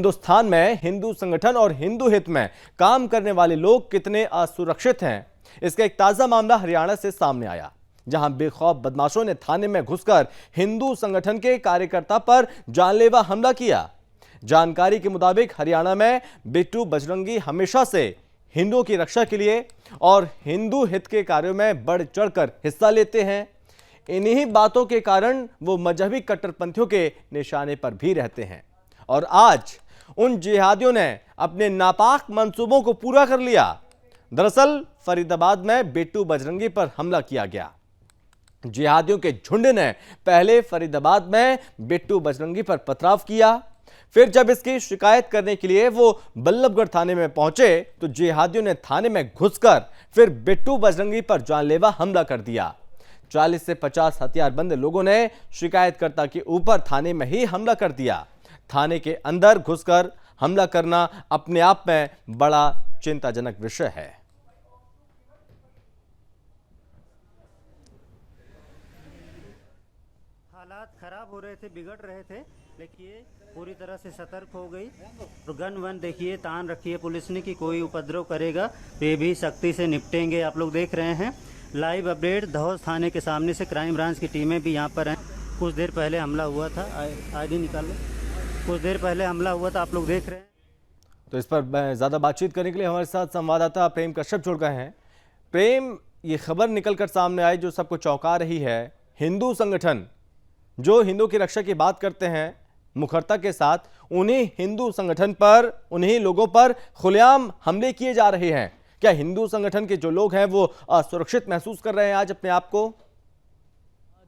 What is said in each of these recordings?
हिंदुस्तान में हिंदू संगठन और हिंदू हित में काम करने वाले लोग कितने असुरक्षित हैं, इसका एक ताजा मामला हरियाणा से सामने आया, जहां बेखौफ बदमाशों ने थाने में घुसकर हिंदू संगठन के कार्यकर्ता पर जानलेवा हमला किया। जानकारी के मुताबिक हरियाणा में बिट्टू बजरंगी हमेशा से हिंदुओं की रक्षा के लिए और हिंदू हित के कार्यों में बढ़ चढ़कर हिस्सा लेते हैं। इन्हीं बातों के कारण वो मजहबी कट्टरपंथियों के निशाने पर भी रहते हैं और आज उन जिहादियों ने अपने नापाक मंसूबों को पूरा कर लिया। दरअसल फरीदाबाद में बिट्टू बजरंगी पर हमला किया गया। जिहादियों के झुंड ने पहले फरीदाबाद में बिट्टू बजरंगी पर पथराव किया, फिर जब इसकी शिकायत करने के लिए वो बल्लभगढ़ थाने में पहुंचे तो जिहादियों ने थाने में घुसकर फिर बिट्टू बजरंगी पर जानलेवा हमला कर दिया। 40 से 50 हथियारबंद लोगों ने शिकायतकर्ता के ऊपर थाने में ही हमला कर दिया। थाने के अंदर घुसकर हमला करना अपने आप में बड़ा चिंताजनक विषय है। हालात खराब हो रहे थे, बिगड़ रहे थे, लेकिन ये पूरी तरह से सतर्क हो गई और गन वन देखिए तान रखी है पुलिस ने कि कोई उपद्रव करेगा तो ये भी सख्ती से निपटेंगे। आप लोग देख रहे हैं लाइव अपडेट धौस थाने के सामने से क्राइम ब्रांच की टीमें भी यहाँ पर हैं। कुछ देर पहले हमला हुआ था, आईडी निकाल लो, कुछ देर पहले हमला हुआ था, आप लोग देख रहे हैं। तो इस पर ज्यादा बातचीत करने के लिए हमारे साथ संवाददाता प्रेम कश्यप जुड़ गए हैं। प्रेम, ये खबर निकलकर सामने आई जो सबको चौंका रही है, हिंदू संगठन जो हिंदू की रक्षा की बात करते हैं मुखरता के साथ, उन्हीं हिंदू संगठन पर, उन्हीं लोगों पर खुलेआम हमले किए जा रहे हैं। क्या हिंदू संगठन के जो लोग हैं वो असुरक्षित महसूस कर रहे हैं आज अपने आप को?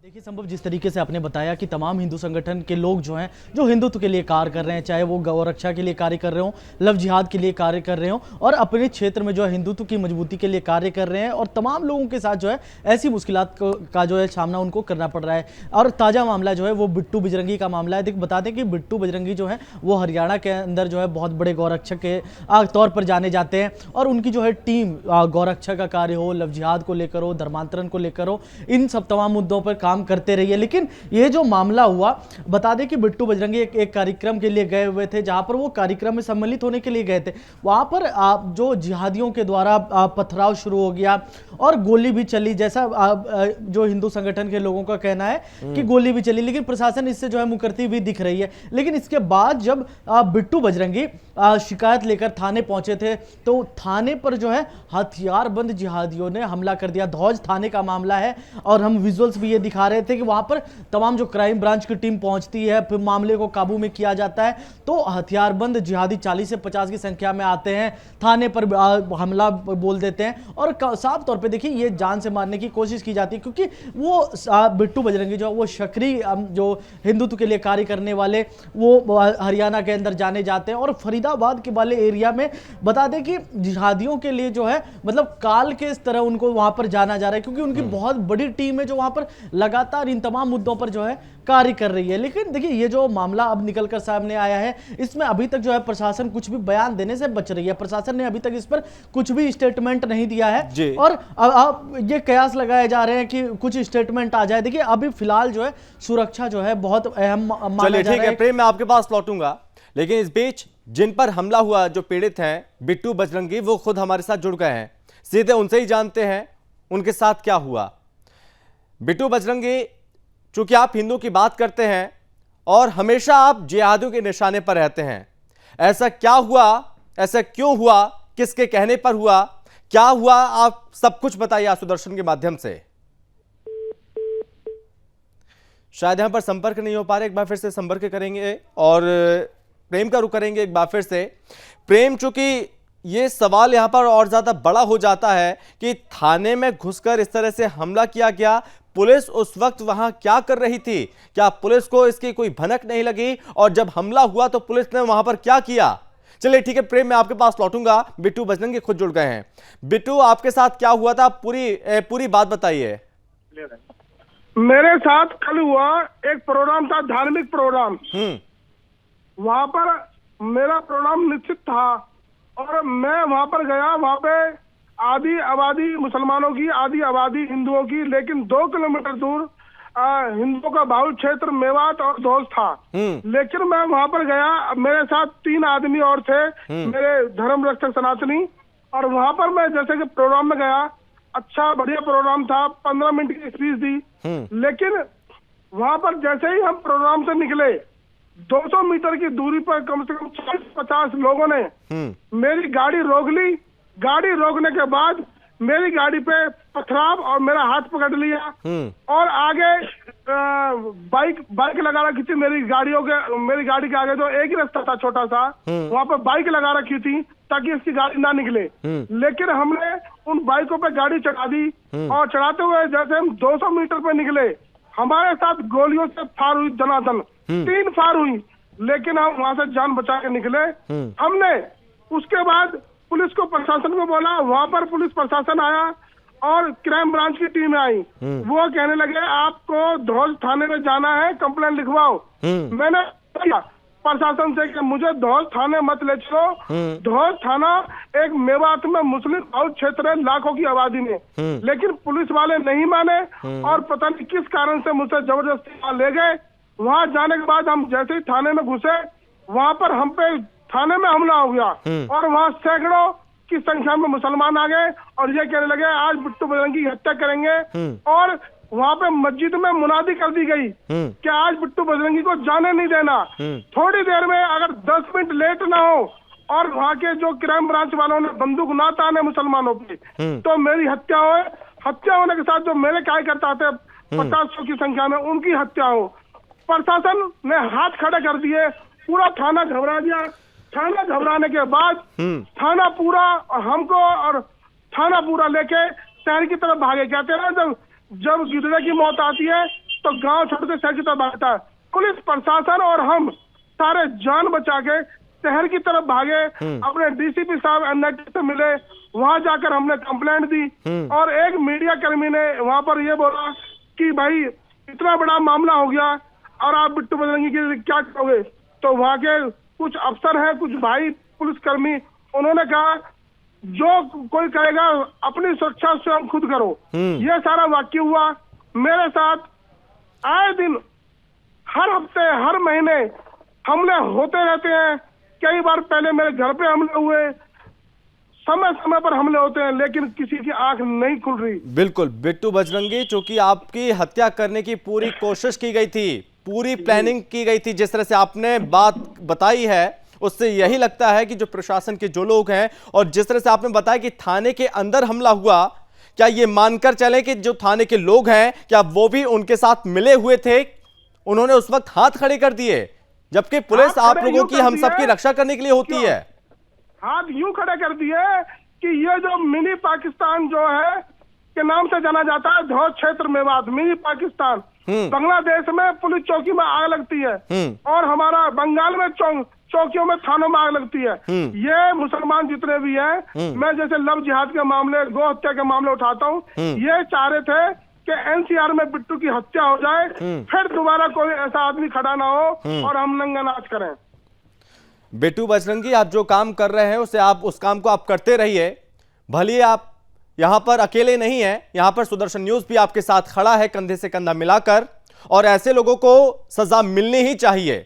देखिए संभव, जिस तरीके से आपने बताया कि तमाम हिंदू संगठन के लोग जो हैं जो हिंदुत्व के लिए कार्य कर रहे हैं, चाहे वो गौ रक्षा के लिए कार्य कर रहे हो, लव जिहाद के लिए कार्य कर रहे हो और अपने क्षेत्र में जो है हिंदुत्व की मजबूती के लिए कार्य कर रहे हैं, और तमाम लोगों के साथ जो है ऐसी मुश्किलात का जो है सामना उनको करना पड़ रहा है। और ताज़ा मामला जो है वो बिट्टू बजरंगी का मामला है। देखिए बता दें कि बिट्टू बजरंगी जो है वो हरियाणा के अंदर जो है बहुत बड़े गौरक्षक के तौर पर जाने जाते हैं और उनकी जो है टीम गौरक्षा का कार्य हो, लव जिहाद को लेकर हो, धर्मांतरण को लेकर हो, इन सब तमाम मुद्दों पर काम करते रही है। लेकिन ये जो मामला हुआ, बता दें कि बिट्टू बजरंगी एक कार्यक्रम के लिए गए हुए थे, जहां पर वो कार्यक्रम में सम्मिलित होने के लिए गए थे। वहां पर जो जिहादियों के द्वारा पथराव शुरू हो गया और गोली भी चली, जैसा जो हिंदू संगठन के लोगों का कहना है कि गोली भी चली, लेकिन प्रशासन इससे जो है मुकरती हुई दिख रही है। लेकिन इसके बाद जब बिट्टू बजरंगी शिकायत लेकर थाने पहुंचे थे तो थाने पर जो है हथियारबंद जिहादियों ने हमला कर दिया। धौज थाने का मामला है और हम विजुअल्स भी ये दिखा रहे थे कि वहां पर तमाम जो क्राइम ब्रांच की टीम पहुंचती है, फिर मामले को काबू में किया जाता है, तो हथियारबंद जिहादी 40 से 50 की संख्या में आते हैं, थाने पर हमला बोल देते हैं और साफ तौर पे देखिए ये जान से मारने की कोशिश की जाती है, क्योंकि वो बिट्टू बजरंगी जो वो शकरी जो हिंदुत्व के लिए कार्य करने वाले वो हरियाणा के अंदर जाने जाते हैं और फरीदाबाद के वाले एरिया में बता दें कि जिहादियों के लिए जो है मतलब काल के इस तरह उनको वहां पर जाना जा रहा है, क्योंकि उनकी बहुत बड़ी टीम है जो वहां पर लगातार इन तमाम मुद्दों पर जो है कार्य कर रही है। लेकिन देखिए ये जो मामला अब निकलकर सामने आया है, इसमें अभी तक जो है प्रशासन कुछ भी बयान देने से बच रही है। प्रशासन ने अभी तक इस पर कुछ भी स्टेटमेंट नहीं दिया है और अब ये कयास लगाए जा रहे हैं कि कुछ स्टेटमेंट आ जाए। देखिए अभी फिलहाल जो है सुरक्षा जो है बहुत अहम माना जा रहा है। प्रेम, मैं आपके पास लौटूंगा, लेकिन इस बीच जिन पर हमला हुआ, जो पीड़ित हैं बिट्टू बजरंगी, वो खुद हमारे साथ जुड़ गए हैं, सीधे उनसे ही जानते हैं उनके साथ क्या हुआ। बिट्टू बजरंगी, चूंकि आप हिंदू की बात करते हैं और हमेशा आप जिहादियों के निशाने पर रहते हैं, ऐसा क्या हुआ, ऐसा क्यों हुआ, किसके कहने पर हुआ, क्या हुआ, आप सब कुछ बताइए आज सुदर्शन के माध्यम से। शायद यहां पर संपर्क नहीं हो पा रहे, एक बार फिर से संपर्क करेंगे और प्रेम का रुख करेंगे एक बार फिर से। प्रेम, चूंकि ये सवाल यहां पर और ज्यादा बड़ा हो जाता है कि थाने में घुसकर इस तरह से हमला किया गया, पुलिस उस वक्त वहां क्या कर रही थी? क्या पुलिस को इसकी कोई भनक नहीं लगी? और जब हमला हुआ तो पुलिस ने वहां पर क्या किया? चलिए ठीक है प्रेम, मैं आपके पास लौटूंगा। बिट्टू बजरंगी खुद जुड़ गए हैं। बिट्टू, आपके साथ क्या हुआ था, पूरी बात बताइए। मेरे साथ कल हुआ एक प्रोग्राम था, धार्मिक प्रोग्राम। वहां पर मेरा प्रोग्राम निश्चित था और मैं वहां पर गया। वहां पे आधी आबादी मुसलमानों की, आधी आबादी हिंदुओं की, लेकिन 2 किलोमीटर दूर हिंदुओं का बाहुल क्षेत्र मेवात और धौज था। लेकिन मैं वहां पर गया, मेरे साथ 3 आदमी और थे, मेरे धर्म रक्षक सनातनी। और वहां पर मैं जैसे कि प्रोग्राम में गया, अच्छा बढ़िया प्रोग्राम था, 15 मिनट की स्पीच दी। लेकिन वहां पर जैसे ही हम प्रोग्राम से निकले, 200 मीटर की दूरी पर कम से कम 40-50 लोगों ने मेरी गाड़ी रोक ली। गाड़ी रोकने के बाद मेरी गाड़ी पे पथराव और मेरा हाथ पकड़ लिया और आगे बाइक लगा रखी थी मेरी गाड़ी के आगे जो एक ही रास्ता था छोटा सा, वहां पर बाइक लगा रखी थी ताकि इसकी गाड़ी ना निकले। लेकिन हमने उन बाइकों पे गाड़ी चढ़ा दी और चढ़ाते हुए जैसे हम 200 मीटर पे निकले, हमारे साथ गोलियों से फायर हुई, दनादन 3 फायर हुई। लेकिन हम वहां से जान बचा के निकले। हमने उसके बाद पुलिस को, प्रशासन को बोला, वहां पर पुलिस प्रशासन आया और क्राइम ब्रांच की टीम आई। वो कहने लगे आपको धौज थाने में जाना है, कंप्लेंट लिखवाओ। मैंने प्रशासन से कि मुझे धौज थाने मत ले चलो। धौज थाना एक मेवात में मुस्लिम बहुल क्षेत्र है, लाखों की आबादी में। लेकिन पुलिस वाले नहीं माने और पता नहीं किस कारण से मुझसे जबरदस्ती वहां ले गए। वहां जाने के बाद हम जैसे ही थाने में घुसे, वहां पर हम पे थाने में हमला हो गया और वहां सैकड़ों की संख्या में मुसलमान आ गए और ये कहने लगे आज बिट्टू बजरंगी की हत्या करेंगे। और वहां पे मस्जिद में मुनादी कर दी गई कि आज बिट्टू बजरंगी को जाने नहीं देना। थोड़ी देर में अगर 10 मिनट लेट ना हो और वहां के जो क्राइम ब्रांच वालों ने बंदूक ना ताने मुसलमानों पे, तो मेरी हत्या हो। हत्या होने के साथ जो मेरे कार्यकर्ता थे 50-100 की संख्या में, उनकी हत्या हो। प्रशासन ने हाथ खड़े कर दिए, पूरा थाना घबरा गया। थाना घबराने के बाद थाना पूरा हमको और थाना पूरा लेके शहर की तरफ भागे। कहते हैं ना, जब गिदड़े की मौत आती है तो गांव छोड़ के शहर की तरफ भागता है। पुलिस प्रशासन और हम सारे जान बचा के शहर की तरफ भागे। अपने डीसीपी साहब एनआईटी से मिले, वहां जाकर हमने कंप्लेंट दी और एक मीडिया कर्मी ने वहां पर ये बोला कि भाई इतना बड़ा मामला हो गया और आप बिट्टू बजरंगी के लिए क्या करोगे। तो वहां के कुछ अफसर हैं, कुछ भाई पुलिसकर्मी, उन्होंने कहा जो कोई कहेगा अपनी सुरक्षा स्वयं खुद करो। ये सारा वाक्य हुआ मेरे साथ। आए दिन, हर हफ्ते, हर महीने हमले होते रहते हैं। कई बार पहले मेरे घर पे हमले हुए, समय समय पर हमले होते हैं, लेकिन किसी की आंख नहीं खुल रही। बिल्कुल बिट्टू बजरंगी, चूंकि आपकी हत्या करने की पूरी कोशिश की गई थी, पूरी प्लानिंग की गई थी, जिस तरह से आपने बात बताई है उससे यही लगता है कि जो प्रशासन के जो लोग हैं और जिस तरह से आपने बताया कि थाने के अंदर हमला हुआ, क्या ये मानकर चले कि जो थाने के लोग हैं क्या वो भी उनके साथ मिले हुए थे? उन्होंने उस वक्त हाथ खड़े कर दिए, जबकि पुलिस आप लोगों की, हम सबकी रक्षा करने के लिए होती है। हाथ यूं खड़े कर दिए कि ये जो मिनी पाकिस्तान जो है के नाम से जाना जाता है, धौज क्षेत्र मेवात, मिनी पाकिस्तान। बांग्लादेश में पुलिस चौकी में आग लगती है और हमारा बंगाल में चौकियों में, थानों में आग लगती है। ये मुसलमान जितने भी हैं, मैं जैसे लव जिहाद के मामले, गौ हत्या के मामले उठाता हूँ, ये चाह रहे थे कि एनसीआर में बिट्टू की हत्या हो जाए, फिर दोबारा कोई ऐसा आदमी खड़ा ना हो और हम नंगा नाच करें। बिट्टू बजरंगी, आप जो काम कर रहे हैं उसे आप, उस काम को आप करते रहिए। भले आप यहां पर अकेले नहीं हैं, यहां पर सुदर्शन न्यूज भी आपके साथ खड़ा है कंधे से कंधा मिलाकर, और ऐसे लोगों को सजा मिलनी ही चाहिए।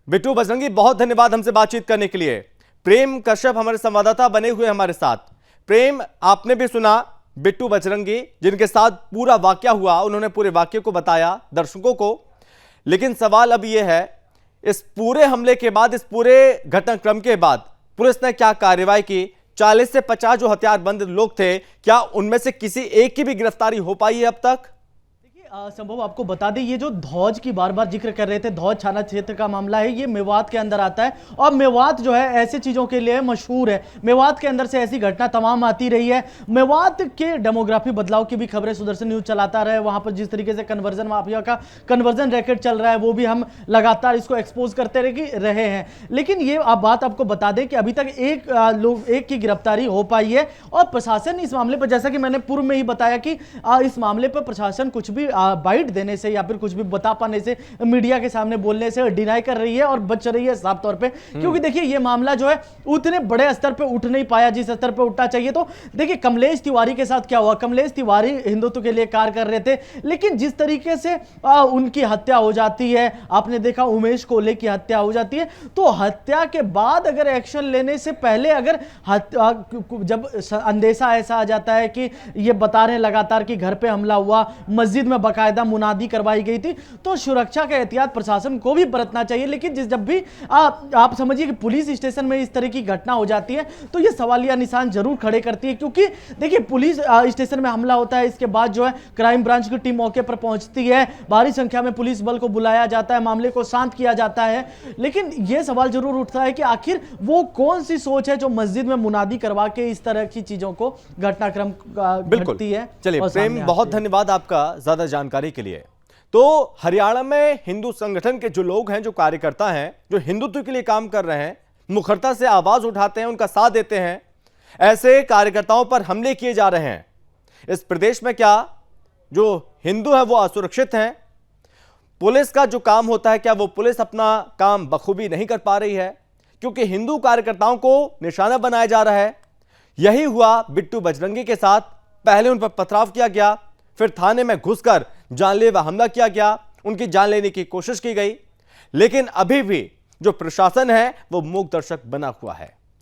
बिट्टू बजरंगी, बहुत धन्यवाद हमसे बातचीत करने के लिए। प्रेम कश्यप हमारे संवाददाता बने हुए हमारे साथ। प्रेम, आपने भी सुना बिट्टू बजरंगी जिनके साथ पूरा वाकया हुआ, उन्होंने पूरे वाकये को बताया दर्शकों को। लेकिन सवाल अब यह है, इस पूरे हमले के बाद, इस पूरे घटनाक्रम के बाद पुलिस ने क्या कार्रवाई की? 40 से 50 जो हथियारबंद लोग थे, क्या उनमें से किसी एक की भी गिरफ्तारी हो पाई है अब तक? संभव आपको बता दें, ये जो धौज की बार बार जिक्र कर रहे थे, धौज थाना क्षेत्र का मामला है, ये मेवात के अंदर आता है और मेवात जो है ऐसी चीजों के लिए मशहूर है। मेवात के अंदर से ऐसी घटना तमाम आती रही है। मेवात के डेमोग्राफी बदलाव की भी खबरें सुदर्शन न्यूज चलाता रहे। वहां पर जिस तरीके से कन्वर्जन माफिया का कन्वर्जन रैकेट चल रहा है, वो भी हम लगातार इसको एक्सपोज करते रहे हैं। लेकिन ये बात आपको बता दें कि अभी तक एक की गिरफ्तारी हो पाई है और प्रशासन इस मामले पर, जैसा कि मैंने पूर्व में ही बताया कि इस मामले पर प्रशासन कुछ भी बाइट देने से या फिर कुछ भी बता पाने से, मीडिया के सामने बोलने से डिनाई कर रही है और बच रही है साफ तौर पे। क्योंकि देखिए ये मामला जो है उतने बड़े स्तर पे उठ नहीं पाया जिस स्तर पे उठना चाहिए। तो देखिए कमलेश तिवारी के साथ क्या हुआ, कमलेश तिवारी हिंदुत्व के लिए कार्य कर रहे थे, लेकिन जिस तरीके से उनकी हत्या हो जाती है, आपने देखा उमेश कोले की हत्या हो जाती है, तो हत्या के बाद अगर एक्शन लेने से पहले अगर जब अंदेशा ऐसा आ जाता है कि ये बता रहे हैं लगातार कि घर पे हमला हुआ, मस्जिद में बाकायदा मुनादी करवाई गई थी, तो सुरक्षा का एहतियात प्रशासन को भी बरतना चाहिए। लेकिन जब भी आप समझिए कि पुलिस स्टेशन में इस तरह की घटना हो जाती है तो ये सवालिया निशान जरूर खड़े करती है। क्योंकि देखिए पुलिस स्टेशन में हमला होता है, इसके बाद जो है क्राइम ब्रांच की टीम मौके पर पहुंचती है, भारी संख्या में पुलिस बल को बुलाया जाता है, मामले को शांत किया जाता है। लेकिन यह सवाल जरूर उठता है कि आखिर वो कौन सी सोच है जो मस्जिद में मुनादी करवा के इस तरह की चीजों को घटनाक्रम घटती है। चलिए प्रेम, बहुत धन्यवाद आपका ज्यादा जानकारी के लिए। तो हरियाणा में हिंदू संगठन के जो लोग हैं, जो कार्यकर्ता हैं, जो हिंदुत्व के लिए काम कर रहे हैं, मुखरता से आवाज उठाते हैं, उनका साथ देते हैं, ऐसे कार्यकर्ताओं पर हमले किए जा रहे हैं। इस प्रदेश में क्या जो हिंदू है वो असुरक्षित हैं? पुलिस का जो काम होता है, क्या वो पुलिस अपना काम बखूबी नहीं कर पा रही है? क्योंकि हिंदू कार्यकर्ताओं को निशाना बनाया जा रहा है। यही हुआ बिट्टू बजरंगी के साथ। पहले उन पर पथराव किया गया, फिर थाने में घुसकर जानलेवा हमला किया गया, उनकी जान लेने की कोशिश की गई। लेकिन अभी भी जो प्रशासन है वो मूक दर्शक बना हुआ है।